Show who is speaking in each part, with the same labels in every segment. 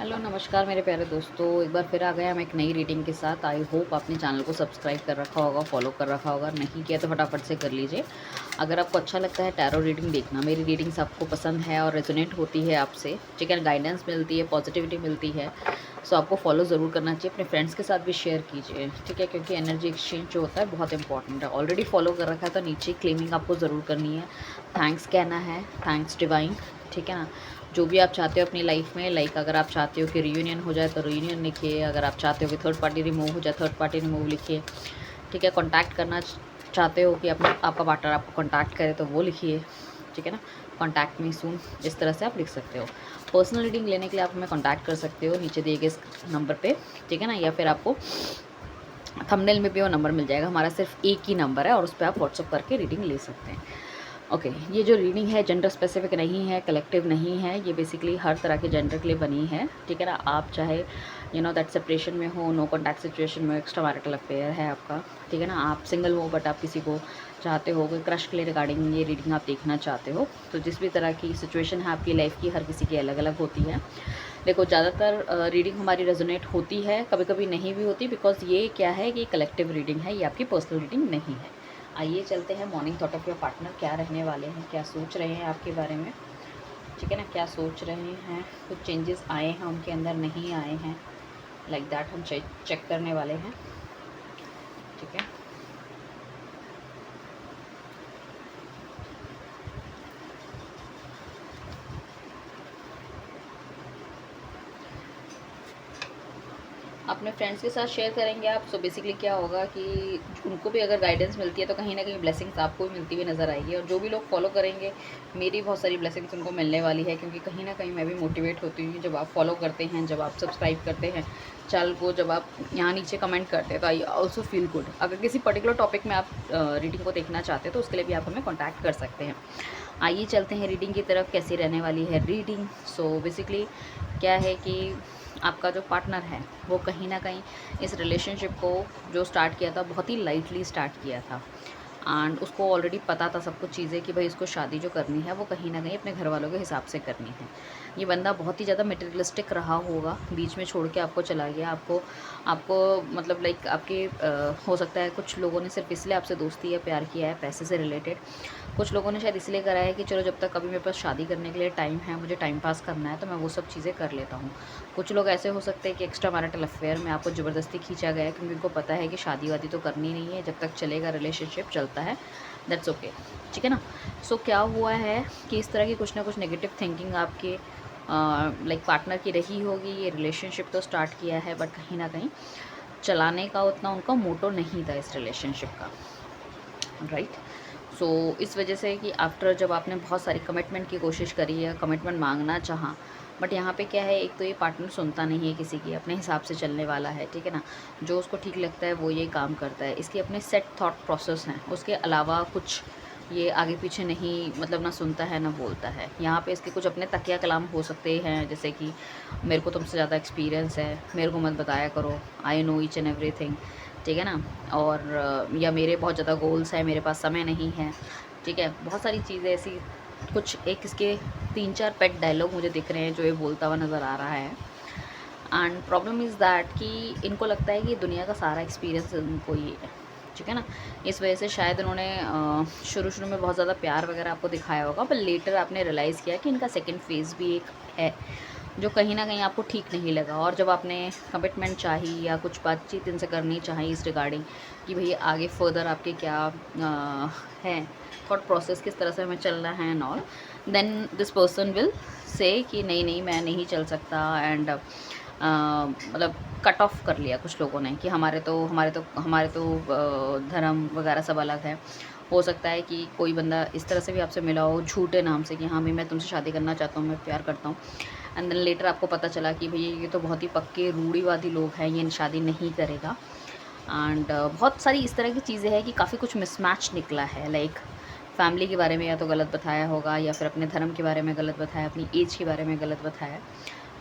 Speaker 1: Hello नमस्कार मेरे प्यारे दोस्तों, एक बार फिर आ गए हम एक नई रीडिंग के साथ। आई होप आपने चैनल को सब्सक्राइब कर रखा होगा, फॉलो कर रखा होगा। नहीं किया तो फटाफट से कर लीजिए। अगर आपको अच्छा लगता है टैरो रीडिंग देखना, मेरी रीडिंग्स आपको पसंद है और रेजोनेट होती है आपसे, ठीक है, गाइडेंस मिलती है, पॉजिटिविटी मिलती है, सो आपको फॉलो ज़रूर करना चाहिए। अपने फ्रेंड्स के साथ भी शेयर कीजिए, ठीक है, क्योंकि एनर्जी एक्सचेंज जो होता है बहुत इंपॉर्टेंट है। ऑलरेडी फॉलो कर रखा है तो नीचे क्लेमिंग आपको ज़रूर करनी है, थैंक्स कहना है, थैंक्स डिवाइन, ठीक है ना। जो भी आप चाहते हो अपनी लाइफ में, लाइक अगर आप चाहते हो कि रियूनियन हो जाए तो रियूनियन लिखिए, अगर आप चाहते हो कि थर्ड पार्टी रिमूव हो जाए थर्ड पार्टी रिमूव लिखिए, ठीक है। कॉन्टैक्ट करना चाहते हो कि अपना आपका पार्टनर आपको कॉन्टैक्ट करे तो वो लिखिए, ठीक है ना। कॉन्टैक्ट मी सून, इस तरह से आप लिख सकते हो। पर्सनल रीडिंग लेने के लिए आप हमें कॉन्टैक्ट कर सकते हो नीचे दिए गए इस नंबर पे, ठीक है ना, या फिर आपको थंबनेल में भी वो नंबर मिल जाएगा। हमारा सिर्फ एक ही नंबर है और उस पर आप व्हाट्सअप करके रीडिंग ले सकते हैं। ओके, ये जो रीडिंग है जेंडर स्पेसिफिक नहीं है, कलेक्टिव नहीं है, ये बेसिकली हर तरह के जेंडर के लिए बनी है, ठीक है ना। आप चाहे दैट सेपरेशन में हो, नो कॉन्टैक्ट सिचुएशन में, एक्स्ट्रा मैरिटल अफेयर है आपका, ठीक है ना, आप सिंगल हो बट आप किसी को चाहते हो, कोई क्रश के लिए रिगार्डिंग ये रीडिंग आप देखना चाहते हो, तो जिस भी तरह की सिचुएशन है आपकी लाइफ की, हर किसी की अलग अलग होती है। देखो, ज़्यादातर रीडिंग हमारी रेजोनेट होती है, कभी कभी नहीं भी होती, बिकॉज ये क्या है कि कलेक्टिव रीडिंग है, ये आपकी पर्सनल रीडिंग नहीं है। आइए चलते हैं morning thought of your partner क्या रहने वाले हैं, क्या सोच रहे हैं आपके बारे में, ठीक है ना, क्या सोच रहे हैं, कुछ चेंजेस आए हैं उनके अंदर, नहीं आए हैं, लाइक दैट हम चेक करने वाले हैं, ठीक है। अपने फ्रेंड्स के साथ शेयर करेंगे आप, सो बेसिकली क्या होगा कि उनको भी अगर गाइडेंस मिलती है तो कहीं ना कहीं ब्लेसिंग्स आपको भी मिलती हुई नज़र आएगी, और जो भी लोग फॉलो करेंगे मेरी बहुत सारी ब्लेसिंग्स उनको मिलने वाली है, क्योंकि कहीं ना कहीं मैं भी मोटिवेट होती हूँ जब आप फॉलो करते हैं, जब आप सब्सक्राइब करते हैं चैनल को, जब आप यहाँ नीचे कमेंट करते हैं तो आई ऑल्सो फील गुड। अगर किसी पर्टिकुलर टॉपिक में आप रीडिंग को देखना चाहते हैं तो उसके लिए भी आप हमें कॉन्टैक्ट कर सकते हैं। आइए चलते हैं रीडिंग की तरफ, कैसी रहने वाली है रीडिंग। सो बेसिकली क्या है कि आपका जो पार्टनर है वो कहीं ना कहीं इस रिलेशनशिप को जो स्टार्ट किया था बहुत ही लाइटली स्टार्ट किया था, एंड उसको ऑलरेडी पता था सब कुछ चीज़ें कि भाई इसको शादी जो करनी है वो कहीं ना कहीं अपने घर वालों के हिसाब से करनी है। ये बंदा बहुत ही ज़्यादा मटेरियलिस्टिक रहा होगा, बीच में छोड़ के आपको चला गया, आपको आपको मतलब लाइक आपके हो सकता है कुछ लोगों ने सिर्फ इसलिए आपसे दोस्ती या प्यार किया है पैसे से रिलेटेड, कुछ लोगों ने शायद इसलिए करा है कि चलो जब तक अभी मेरे पास शादी करने के लिए टाइम है, मुझे टाइम पास करना है तो मैं वो सब चीज़ें कर लेता हूँ। कुछ लोग ऐसे हो सकते हैं कि एक्स्ट्रा मैरिटल अफेयर में आपको ज़बरदस्ती खींचा गया है, क्योंकि उनको पता है कि शादी वादी तो करनी नहीं है, जब तक चलेगा रिलेशनशिप चलता है, दैट्स ओके, ठीक है ना। सो क्या हुआ है कि इस तरह की कुछ ना कुछ नेगेटिव थिंकिंग आपके लाइक पार्टनर की रही होगी। ये रिलेशनशिप तो स्टार्ट किया है बट कहीं ना कहीं चलाने का उतना उनका मोटो नहीं था इस रिलेशनशिप का, राइट। सो इस वजह से कि आफ्टर जब आपने बहुत सारी कमिटमेंट की कोशिश करी है, कमिटमेंट मांगना चाहा, बट यहाँ पे क्या है, एक तो ये पार्टनर सुनता नहीं है किसी की, अपने हिसाब से चलने वाला है, ठीक है ना। जो उसको ठीक लगता है वो ये काम करता है, इसके अपने सेट थॉट प्रोसेस हैं, उसके अलावा कुछ ये आगे पीछे नहीं, मतलब ना सुनता है ना बोलता है। यहाँ पे इसके कुछ अपने तकिया कलाम हो सकते हैं, जैसे कि मेरे को तुमसे ज़्यादा एक्सपीरियंस है, मेरे को मत बताया करो, I know each and everything, ठीक है ना। और या मेरे बहुत ज़्यादा गोल्स हैं, मेरे पास समय नहीं है, ठीक है। बहुत सारी चीज़ें ऐसी, कुछ एक इसके 3-4 पेट डायलॉग मुझे दिख रहे हैं जो ये बोलता हुआ नज़र आ रहा है। एंड प्रॉब्लम इज़ दैट कि इनको लगता है कि दुनिया का सारा एक्सपीरियंस इनको ही है, ठीक है ना। इस वजह से शायद उन्होंने शुरू शुरू में बहुत ज़्यादा प्यार वगैरह आपको दिखाया होगा, पर लेटर आपने रियलाइज़ किया कि इनका सेकंड फेज़ भी एक है जो कहीं ना कहीं आपको ठीक नहीं लगा। और जब आपने कमिटमेंट चाही या कुछ बातचीत इनसे करनी चाहिए इस रिगार्डिंग कि भई आगे फर्दर आपके क्या है थॉट प्रोसेस, किस तरह से हमें चलना है and all, then this person will say कि नहीं नहीं मैं नहीं चल सकता, एंड मतलब कट ऑफ कर लिया कुछ लोगों ने कि हमारे तो धर्म वगैरह सब अलग है। हो सकता है कि कोई बंदा इस तरह से भी आपसे मिला हो झूठे नाम से कि हाँ भाई मैं तुमसे शादी करना चाहता हूँ, मैं प्यार करता हूँ, एंड देन लेटर आपको पता चला कि भैया ये तो बहुत ही पक्के रूढ़िवादी लोग हैं, ये शादी नहीं करेगा। एंड बहुत सारी इस तरह की चीज़ें हैं कि काफ़ी कुछ मिसमैच निकला है, लाइक फैमिली के बारे में या तो गलत बताया होगा, या फिर अपने धर्म के बारे में गलत बताया, अपनी एज के बारे में गलत बताया,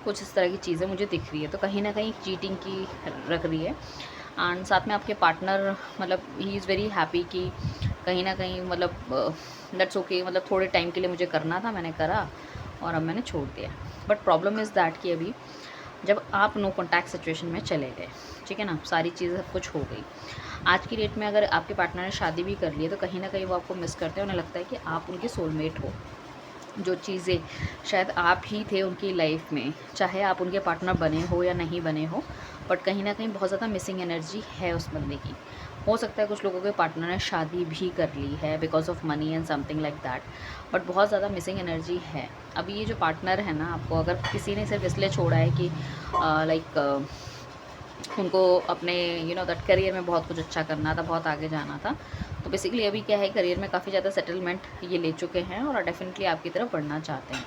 Speaker 1: कुछ इस तरह की चीज़ें मुझे दिख रही है, तो कहीं ना कहीं चीटिंग की रख रही है। एंड साथ में आपके पार्टनर मतलब ही इज़ वेरी हैप्पी कि कहीं ना कहीं मतलब दैट्स ओके, मतलब थोड़े टाइम के लिए मुझे करना था, मैंने करा और अब मैंने छोड़ दिया। बट प्रॉब्लम इज़ दैट कि अभी जब आप नो कॉन्टैक्ट सिचुएशन में चले गए, ठीक है ना, सारी चीज़ें सब कुछ हो गई। आज की डेट में अगर आपके पार्टनर ने शादी भी कर ली है तो कहीं न कहीं वो आपको मिस करते हैं, उन्हें लगता है कि आप उनके सोलमेट हो। जो चीज़ें शायद आप ही थे उनकी लाइफ में, चाहे आप उनके पार्टनर बने हो या नहीं बने हो, बट कहीं न कहीं बहुत ज़्यादा मिसिंग एनर्जी है उस बंदे की। हो सकता है कुछ लोगों के पार्टनर ने शादी भी कर ली है because of money and something like that, but बहुत ज़्यादा मिसिंग एनर्जी है। अभी ये जो पार्टनर है ना, आपको अगर किसी ने सिर्फ इसलिए छोड़ा है कि उनको अपने दैट करियर में बहुत कुछ अच्छा करना था, बहुत आगे जाना था, तो बेसिकली अभी क्या है, करियर में काफ़ी ज़्यादा सेटलमेंट ये ले चुके हैं और डेफ़िनेटली आपकी तरफ बढ़ना चाहते हैं।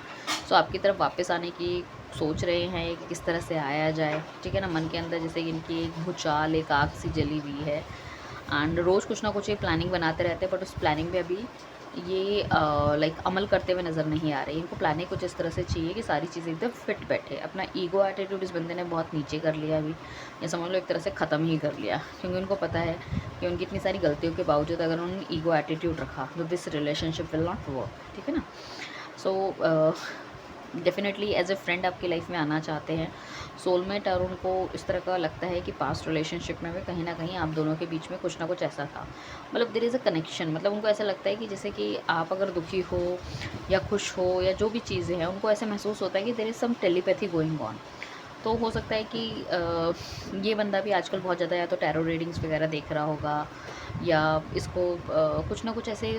Speaker 1: सो आपकी तरफ वापस आने की सोच रहे हैं कि किस तरह से आया जाए, ठीक है ना। मन के अंदर जैसे कि इनकी एक भूचाल, एक आग सी जली हुई है एंड रोज़ कुछ ना कुछ ये प्लानिंग बनाते रहते हैं, बट उस प्लानिंग पे अभी ये अमल करते हुए नज़र नहीं आ रहे। इनको प्लानिंग कुछ इस तरह से चाहिए कि सारी चीज़ें एकदम फिट बैठे। अपना ईगो एटीट्यूड इस बंदे ने बहुत नीचे कर लिया अभी, या समझ लो एक तरह से ख़त्म ही कर लिया, क्योंकि उनको पता है कि उनकी इतनी सारी गलतियों के बावजूद अगर उन्होंने ईगो एटीट्यूड रखा तो this relationship will not work, ठीक है ना। So definitely as a friend आपकी लाइफ में आना चाहते हैं सोलमेट, और उनको इस तरह का लगता है कि पास्ट रिलेशनशिप में भी कहीं न कहीं आप दोनों के बीच में कुछ ना कुछ ऐसा था। मतलब देयर इज़ अ कनेक्शन, मतलब उनको ऐसा लगता है कि जैसे कि आप अगर दुखी हो या खुश हो या जो भी चीज़ें हैं, उनको ऐसे महसूस होता है कि there is some telepathy going on. तो हो सकता है कि ये बंदा भी आजकल बहुत ज़्यादा या तो टैरो रीडिंग्स वगैरह देख रहा होगा, या इसको कुछ ना कुछ ऐसे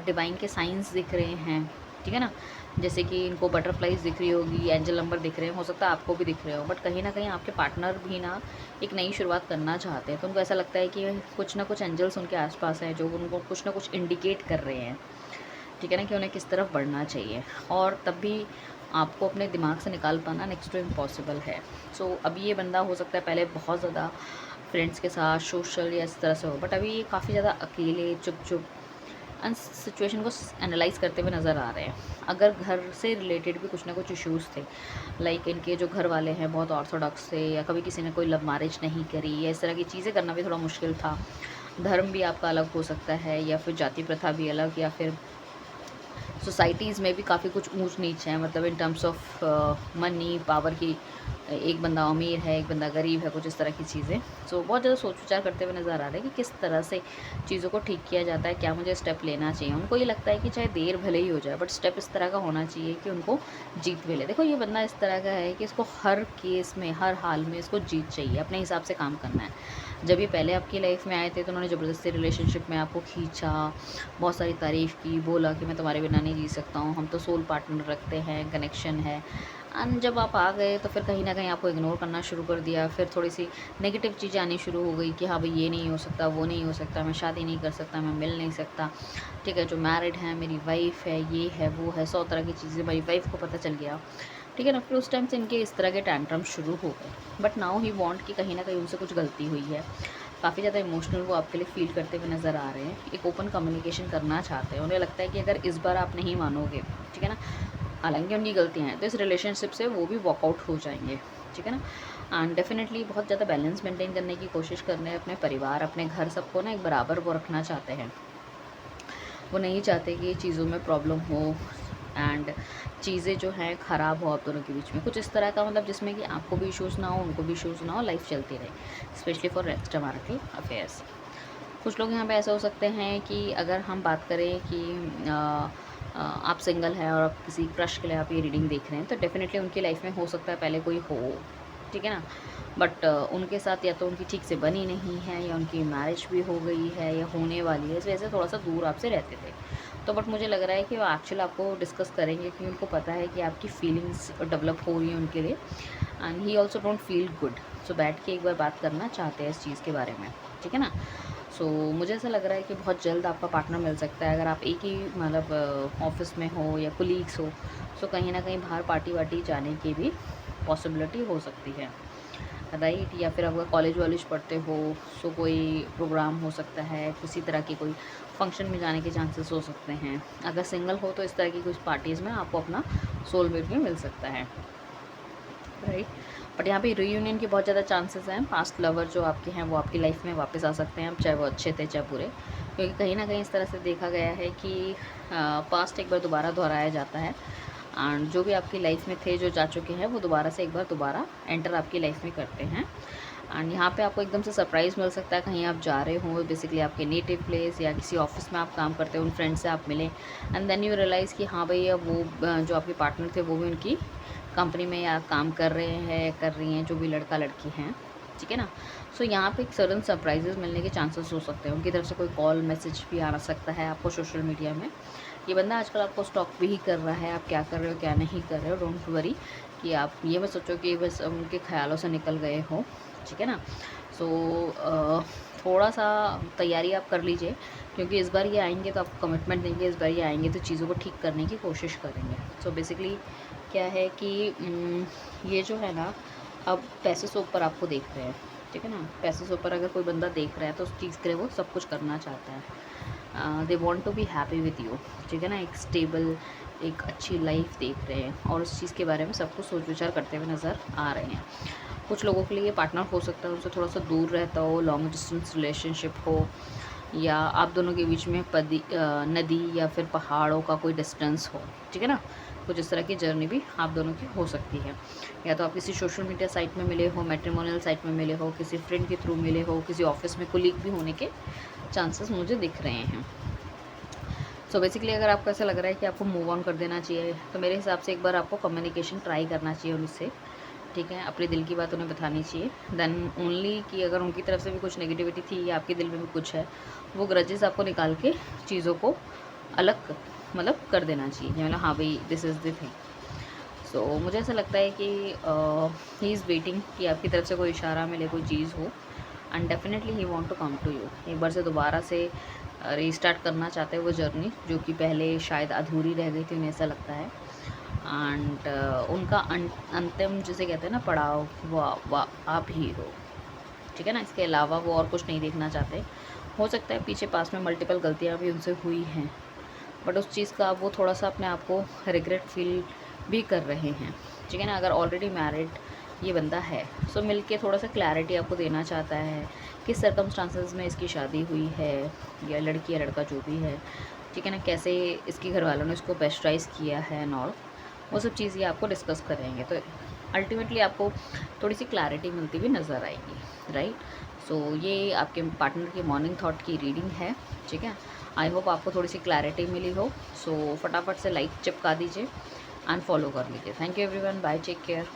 Speaker 1: डिवाइन के साइंस दिख रहे हैं, ठीक है ना। जैसे कि इनको बटरफ्लाइज दिख रही होगी, एंजल नंबर दिख रहे हैं, हो सकता है आपको भी दिख रहे हो, बट कहीं ना कहीं आपके पार्टनर भी ना एक नई शुरुआत करना चाहते हैं, तो उनको ऐसा लगता है कि कुछ ना कुछ एंजल्स उनके आसपास हैं जो उनको कुछ ना कुछ इंडिकेट कर रहे हैं, ठीक है ना, कि उन्हें किस तरफ बढ़ना चाहिए। और तब भी आपको अपने दिमाग से निकाल पाना नेक्स्ट टू इम्पॉसिबल है। सो अभी ये बंदा हो सकता है पहले बहुत ज़्यादा फ्रेंड्स के साथ सोशल या इस तरह से हो, बट अभी ये काफ़ी ज़्यादा अकेले चुप चुप एंड सिचुएशन को एनालाइज करते हुए नज़र आ रहे हैं। अगर घर से रिलेटेड भी कुछ ना कुछ इश्यूज़ थे, इनके जो घर वाले हैं बहुत ऑर्थोडॉक्स थे, या कभी किसी ने कोई लव मैरिज नहीं करी, या इस तरह की चीज़ें करना भी थोड़ा मुश्किल था। धर्म भी आपका अलग हो सकता है, या फिर जाति प्रथा भी अलग, या फिर सोसाइटीज़ में भी काफ़ी कुछ ऊंच नीच है, मतलब in terms of money power की। एक बंदा अमीर है, एक बंदा गरीब है, कुछ इस तरह की चीज़ें। सो बहुत ज़्यादा सोच विचार करते हुए नज़र आ रहा है कि किस तरह से चीज़ों को ठीक किया जाता है, क्या मुझे स्टेप लेना चाहिए। उनको ये लगता है कि चाहे देर भले ही हो जाए, बट स्टेप इस तरह का होना चाहिए कि उनको जीत मिले। देखो ये बंदा इस तरह का है कि इसको हर केस में, हर हाल में इसको जीत चाहिए, अपने हिसाब से काम करना है। जब ये पहले आपकी लाइफ में आए थे तो उन्होंने ज़बरदस्ती रिलेशनशिप में आपको खींचा, बहुत सारी तारीफ़ की, बोला कि मैं तुम्हारे बिना नहीं जी सकता हूँ, हम तो सोल पार्टनर रखते हैं, कनेक्शन है। एंड जब आप आ गए तो फिर कहीं न कहीं आपको इग्नोर करना शुरू कर दिया। फिर थोड़ी-सी नेगेटिव चीज़ें आनी शुरू हो गई कि हाँ भाई, ये नहीं हो सकता, वो नहीं हो सकता, मैं शादी नहीं कर सकता, मैं मिल नहीं सकता, ठीक है, जो मैरिड है, मेरी वाइफ़ है, ये है, वो है, 100 तरह की चीज़ें मेरी वाइफ़ को पता चल गया, ठीक है ना। फिर उस टाइम से इनके इस तरह के टैंट्रम शुरू हो गए। बट नाउ ही वांट कि कहीं न कहीं उनसे कुछ गलती हुई है। काफ़ी ज़्यादा इमोशनल वो आपके लिए फ़ील करते हुए नज़र आ रहे हैं। एक ओपन कम्युनिकेशन करना चाहते हैं। उन्हें लगता है कि अगर इस बार आप नहीं मानोगे, ठीक है ना, हालाँकि उनकी गलतियाँ हैं, तो इस रिलेशनशिप से वो भी वॉकआउट हो जाएँगे, ठीक है ना। एंड डेफ़िनेटली बहुत ज़्यादा बैलेंस मेंटेन करने की कोशिश कर रहे हैं। अपने परिवार, अपने घर, सबको ना एक बराबर वो रखना चाहते हैं। वो नहीं चाहते कि चीज़ों में प्रॉब्लम हो एंड चीज़ें जो हैं ख़राब हो आप दोनों के बीच में। कुछ इस तरह का, मतलब जिसमें कि आपको भी इश्यूज़ ना हो, उनको भी इश्यूज़ ना हो, लाइफ़ चलती रहे, specially for extra marital affairs. कुछ लोग यहाँ पे ऐसे हो सकते हैं कि अगर हम बात करें कि आप सिंगल हैं और आप किसी क्रश के लिए आप ये रीडिंग देख रहे हैं, तो डेफ़िनेटली उनकी लाइफ़ में हो सकता है पहले कोई हो, ठीक है ना। बट उनके साथ या तो उनकी ठीक से बनी नहीं है, या उनकी मैरिज भी हो गई है या होने वाली है, इस वजह से थोड़ा-सा दूर आपसे रहते थे। तो बट मुझे लग रहा है कि वो एक्चुअली आपको डिस्कस करेंगे, क्योंकि उनको पता है कि आपकी फीलिंग्स डेवलप हो रही हैं उनके लिए, and he also don't feel good. So बैठ के एक बार बात करना चाहते हैं इस चीज़ के बारे में, ठीक है ना। सो मुझे ऐसा लग रहा है कि बहुत जल्द आपका पार्टनर मिल सकता है। अगर आप एक ही मतलब ऑफिस में हो या कोलीग्स हो, सो कहीं ना कहीं बाहर पार्टी वार्टी जाने की भी पॉसिबिलिटी हो सकती है, राइट। या फिर अगर कॉलेज वॉलेज पढ़ते हो, सो कोई प्रोग्राम हो सकता है, किसी तरह की कोई फंक्शन में जाने के चांसेस हो सकते हैं। अगर सिंगल हो तो इस तरह की कुछ पार्टीज़ में आपको अपना सोलमेट भी मिल सकता है, राइट। बट यहाँ पे रीयूनियन के बहुत ज़्यादा चांसेस हैं। पास्ट लवर जो आपके हैं वो आपकी लाइफ में वापस आ सकते हैं, चाहे वो अच्छे थे चाहे बुरे, क्योंकि कहीं ना कहीं इस तरह से देखा गया है कि पास्ट एक बार दोबारा दोहराया जाता है। एंड जो भी आपकी लाइफ में थे, जो जा चुके हैं, वो दोबारा से एक बार दोबारा एंटर आपकी लाइफ में करते हैं। एंड यहाँ पे आपको एकदम से सरप्राइज़ मिल सकता है, कहीं आप जा रहे हो बेसिकली आपके नेटिव प्लेस या किसी ऑफिस में आप काम करते हो, उन फ्रेंड से आप मिलें एंड देन यू रियलाइज़ कि हाँ भई, अब वो जो आपके पार्टनर थे वो भी उनकी कंपनी में या काम कर रहे हैं, कर रही हैं, जो भी लड़का लड़की हैं, ठीक है ना। सो यहाँ पे एक सडन सरप्राइजेज़ मिलने के चांसेस हो सकते हैं, उनकी तरफ से कोई कॉल मैसेज भी आ सकता है आपको सोशल मीडिया में। ये बंदा आजकल आपको स्टॉक भी ही कर रहा है, आप क्या कर रहे हो क्या नहीं कर रहे हो, डोंट वरी कि आप ये मत सोचो कि बस उनके ख्यालों से निकल गए हो, ठीक है ना। सो थोड़ा सा तैयारी आप कर लीजिए, क्योंकि इस बार ये आएंगे तो आपको कमिटमेंट देंगे, इस बार ये आएंगे तो चीज़ों को ठीक करने की कोशिश करेंगे। सो बेसिकली क्या है कि ये जो है ना, अब पैसे से ऊपर आपको देख रहे हैं, ठीक है ना। पैसे से ऊपर अगर कोई बंदा देख रहा है तो उस चीज़ के लिए वो सब कुछ करना चाहता है। They want to be happy with you, ठीक है ना। एक स्टेबल, एक अच्छी लाइफ देख रहे हैं और उस चीज़ के बारे में सब कुछ सोच विचार करते हुए नज़र आ रहे हैं। कुछ लोगों के लिए ये पार्टनर हो सकता है उनसे थोड़ा सा दूर रहता हो, लॉन्ग डिस्टेंस रिलेशनशिप हो, या आप दोनों के बीच में नदी या फिर पहाड़ों का कोई डिस्टेंस हो, ठीक है ना। कुछ इस तरह की जर्नी भी आप दोनों की हो सकती है, या तो आप किसी सोशल मीडिया साइट में मिले हो, मैट्रिमोनियल साइट में मिले हो, किसी फ्रेंड के थ्रू मिले हो, किसी ऑफिस में कोलीग भी होने के चांसेस मुझे दिख रहे हैं। सो बेसिकली अगर आपको ऐसा लग रहा है कि आपको मूव ऑन कर देना चाहिए, तो मेरे हिसाब से एक बार आपको कम्युनिकेशन ट्राई करना चाहिए उनसे, ठीक है। अपने दिल की बात उन्हें बतानी चाहिए, देन ओनली कि अगर उनकी तरफ से भी कुछ नेगेटिविटी थी या आपके दिल में भी कुछ है, वो ग्रजेस आपको निकाल के चीज़ों को अलग मतलब कर देना चाहिए, मतलब हाँ भाई दिस इज़ द थिंग। सो मुझे ऐसा लगता है कि ही इज़ वेटिंग कि आपकी तरफ से कोई इशारा मिले, कोई चीज़ हो, and definitely he want to come to you. एक बार से दोबारा से रीस्टार्ट करना चाहते हैं वो जर्नी, जो कि पहले शायद अधूरी रह गई थी, उन्हें ऐसा लगता है। एंड उनका अंतिम जिसे कहते हैं ना पड़ाव, वो आप ही हो, ठीक है ना। इसके अलावा वो और कुछ नहीं देखना चाहते। हो सकता है पीछे पास में मल्टीपल गलतियाँ भी उनसे हुई हैं, बट उस चीज़ का वो थोड़ा सा अपने आप को रिग्रेट फील भी कर रहे हैं, ठीक है ना। अगर ऑलरेडी मैरिड ये बंदा है, सो मिल के थोड़ा सा क्लैरिटी आपको देना चाहता है, किस सर्कमस्टांसेस में इसकी शादी हुई है, या लड़की या लड़का जो भी है, ठीक है ना, कैसे इसके घर वालों ने इसको प्रेशराइज़ किया है एंड ऑल, वो सब चीज़ें आपको डिस्कस करेंगे, तो अल्टीमेटली आपको थोड़ी सी क्लैरिटी मिलती हुई नज़र आएगी, राइट। सो ये आपके पार्टनर की मॉर्निंग थॉट की रीडिंग है, ठीक है। आई होप आपको थोड़ी सी क्लैरिटी मिली हो। सो फटाफट से लाइक चिपका दीजिए एंड फॉलो कर लीजिए। Thank you everyone, bye, take care.